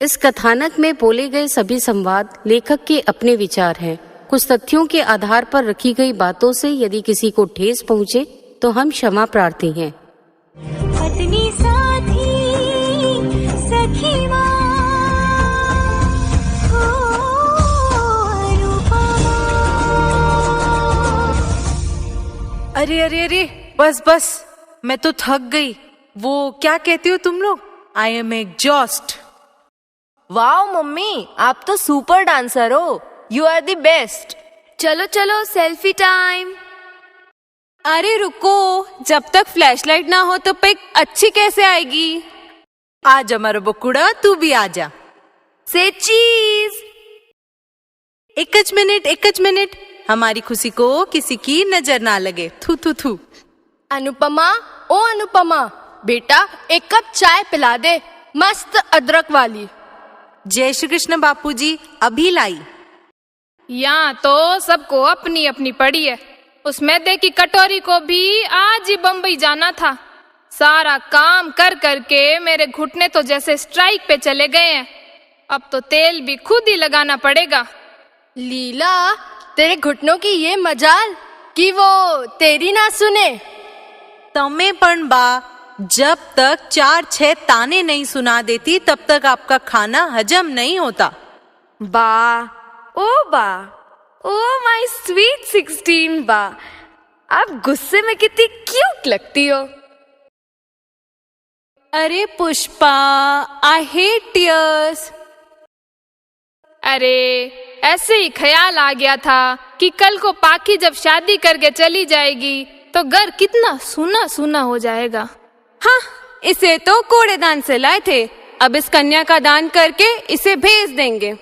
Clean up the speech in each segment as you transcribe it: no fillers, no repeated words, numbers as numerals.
इस कथानक में बोले गए सभी संवाद लेखक के अपने विचार हैं। कुछ तथ्यों के आधार पर रखी गई बातों से यदि किसी को ठेस पहुंचे तो हम क्षमा प्रार्थी हैं। पत्नी साथी सखी अरे अरे अरे, बस बस, मैं तो थक गई। वो क्या कहती हो तुम लोग? I am exhaust. Wow mummy, आप तो सुपर डांसर हो। You are the best. चलो चलो सेल्फी टाइम। अरे रुको, जब तक फ्लैशलाइट ना हो तो पिक अच्छी कैसे आएगी? आजा मारो बकुड़ा, तू भी आजा। से चीज। एक मिनट, हमारी खुशी को किसी की नजर ना लगे। थू थू थू। अनुपमा, ओ अनुपमा, बेटा एक कप चाय पिला दे, मस्त अदरक वाली। जय श्री कृष्ण बापूजी, अभी लाई। यहाँ तो सबको अपनी अपनी पड़ी है। उस मैदे की कटोरी को भी आज ही बम्बई जाना था। सारा काम कर करके मेरे घुटने तो जैसे स्ट्राइक पे चले गए हैं। अब तो तेल भी खुद ही लगाना पड़ेगा। लीला, तेरे घुटनों की ये मजाल कि वो तेरी ना सुने। तमें पण बा, जब तक 4-6 ताने नहीं सुना देती तब तक आपका खाना हजम नहीं होता। बा, ओ माय स्वीट 16 बा, आप गुस्से में कितनी क्यूट लगती हो। अरे पुष्पा, आई हेट टीयर्स। अरे ऐसे ही ख्याल आ गया था कि कल को पाखी जब शादी करके चली जाएगी तो घर कितना सूना सूना हो जाएगा। हाँ, इसे तो कूड़ेदान से लाए थे, अब इस कन्या का दान करके इसे भेज देंगे।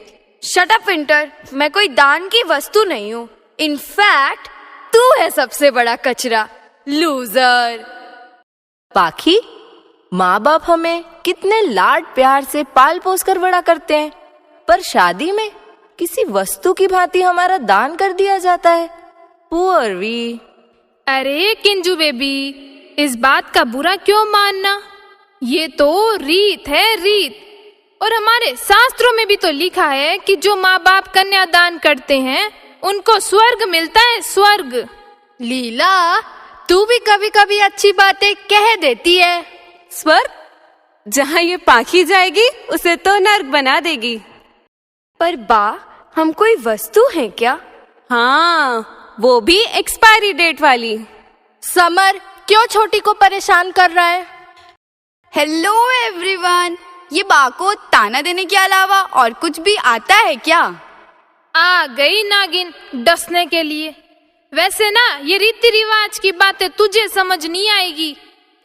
शट अप विंटर, मैं कोई दान की वस्तु नहीं हूँ। इनफैक्ट तू है सबसे बड़ा कचरा, लूजर। पाखी, माँ बाप हमें कितने लाड प्यार से पाल पोस कर बड़ा करते हैं, पर शादी में किसी वस्तु की भांति हमारा दान कर दिया जाता है। Poor we. अरे किंजू बेबी, इस बात का बुरा क्यों मानना? ये तो रीत है, रीत। और हमारे शास्त्रों में भी तो लिखा है कि जो माँ बाप कन्यादान करते हैं उनको स्वर्ग मिलता है, स्वर्ग। लीला, तू भी कभी कभी अच्छी बातें कह देती है। स्वर्ग? जहाँ ये पाखी जाएगी उसे तो नर्क बना देगी। पर बा, हम कोई वस्तु हैं क्या? हाँ, वो भी एक्सपायरी डेट वाली। समर क्यों छोटी को परेशान कर रहा है? हेलो एवरीवन, ये बा को ताना देने के अलावा और कुछ भी आता है क्या? आ गई नागिन डसने के लिए। वैसे ना ये रीति रिवाज की बातें तुझे समझ नहीं आएगी।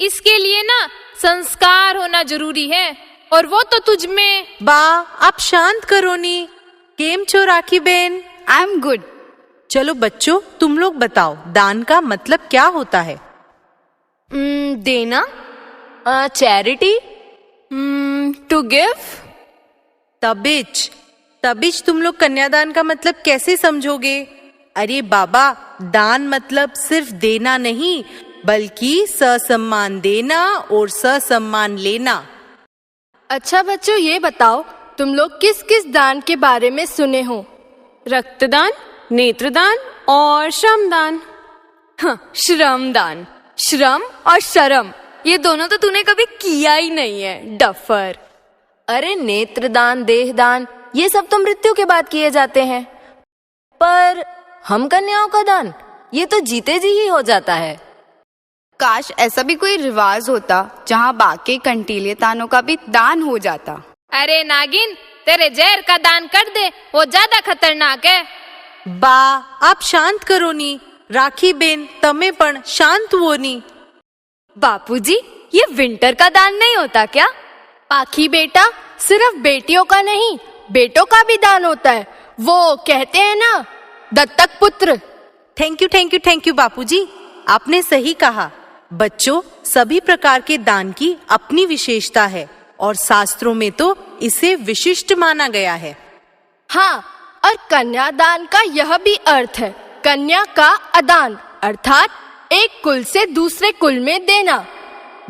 इसके लिए ना संस्कार होना जरूरी है, और वो तो तुझ में। बा, आप शांत करो नी। केम छो राखी बेन? I am good. चलो बच्चों, तुम लोग बताओ, दान का मतलब क्या होता है? देना। चैरिटी। To give. तबिज तुम लोग कन्यादान का मतलब कैसे समझोगे? अरे बाबा, दान मतलब सिर्फ देना नहीं, बल्कि ससम्मान देना और ससम्मान लेना। अच्छा बच्चों, ये बताओ तुम लोग किस किस दान के बारे में सुने हो? रक्तदान, नेत्रदान और श्रमदान। हाँ, श्रमदान। श्रम और शर्म, ये दोनों तो तूने कभी किया ही नहीं है, डफर। अरे नेत्रदान, देहदान, ये सब तो मृत्यु के बाद किए जाते हैं। पर हम कन्याओं का दान, ये तो जीते जी ही हो जाता है। काश ऐसा भी कोई रिवाज होता जहाँ बाकी कंटीले तानों का भी दान हो जाता। अरे नागिन, तेरे जहर का दान कर दे, वो ज्यादा खतरनाक है। बा, आप शांत करो नी। राखी बेन, तमें पण शांत हो नी। बापूजी, ये विंटर का दान नहीं होता क्या? पाखी बेटा, सिर्फ बेटियों का नहीं, बेटों का भी दान होता है। वो कहते हैं ना, दत्तक पुत्र। थैंक यू बापूजी, आपने सही कहा। बच्चों, सभी प्रकार के दान की अपनी विशेषता है और शास्त्रों में तो इसे विशिष्ट माना गया है। हाँ, और कन्यादान का यह भी अर्थ है, कन्या का अदान, अर्थात एक कुल से दूसरे कुल में देना।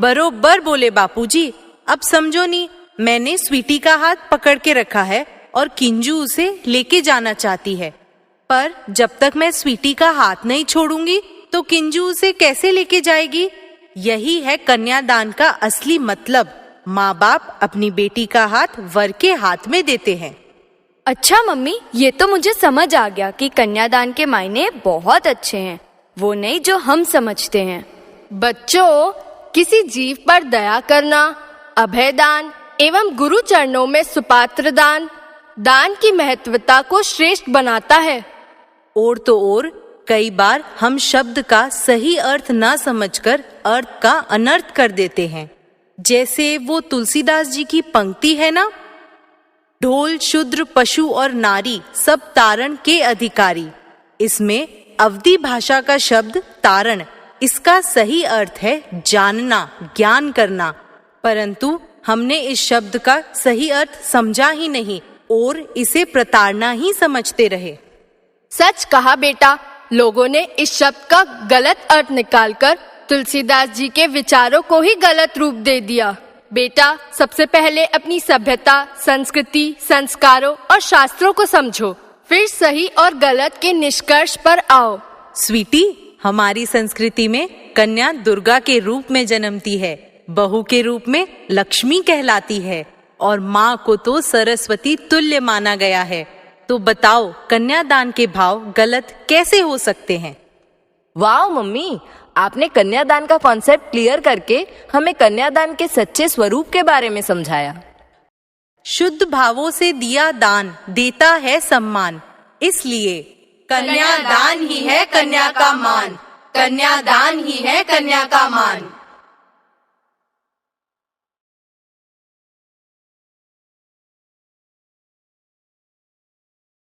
बरोबर बोले बापूजी। अब समझो नी, मैंने स्वीटी का हाथ पकड़ के रखा है और किंजू उसे लेके जाना चाहती है, पर जब तक मैं स्वीटी का हाथ नहीं छोड़ूंगी तो किंजू उसे कैसे लेके जाएगी? यही है कन्यादान का असली मतलब। माँ बाप अपनी बेटी का हाथ वर के हाथ में देते हैं। अच्छा मम्मी, ये तो मुझे समझ आ गया कि कन्यादान के मायने बहुत अच्छे हैं, वो नहीं जो हम समझते हैं। बच्चों, किसी जीव पर दया करना, अभय दान एवं गुरु चरणों में सुपात्र दान, दान की महत्वता को श्रेष्ठ बनाता है। और तो और कई बार हम शब्द का सही अर्थ न समझकर अर्थ का अनर्थ कर देते हैं। जैसे वो तुलसीदास जी की पंक्ति है ना, ढोल शूद्र पशु और नारी सब तारण के अधिकारी। इसमें अवधी भाषा का शब्द तारण, इसका सही अर्थ है जानना, ज्ञान करना, परंतु हमने इस शब्द का सही अर्थ समझा ही नहीं और इसे प्रताड़ना ही समझते रहे। सच कहा बेटा, लोगों ने इस शब्द का गलत अर्थ निकालकर तुलसीदास जी के विचारों को ही गलत रूप दे दिया। बेटा, सबसे पहले अपनी सभ्यता, संस्कृति, संस्कारों और शास्त्रों को समझो, फिर सही और गलत के निष्कर्ष पर आओ। स्वीटी, हमारी संस्कृति में कन्या दुर्गा के रूप में जन्मती है, बहू के रूप में लक्ष्मी कहलाती है और माँ को तो सरस्वती तुल्य माना गया है। तो बताओ, कन्यादान के भाव गलत कैसे हो सकते हैं? वाह मम्मी, आपने कन्यादान का कॉन्सेप्ट क्लियर करके हमें कन्यादान के सच्चे स्वरूप के बारे में समझाया। शुद्ध भावों से दिया दान देता है सम्मान, इसलिए कन्यादान ही है कन्या का मान, कन्यादान ही है कन्या का मान।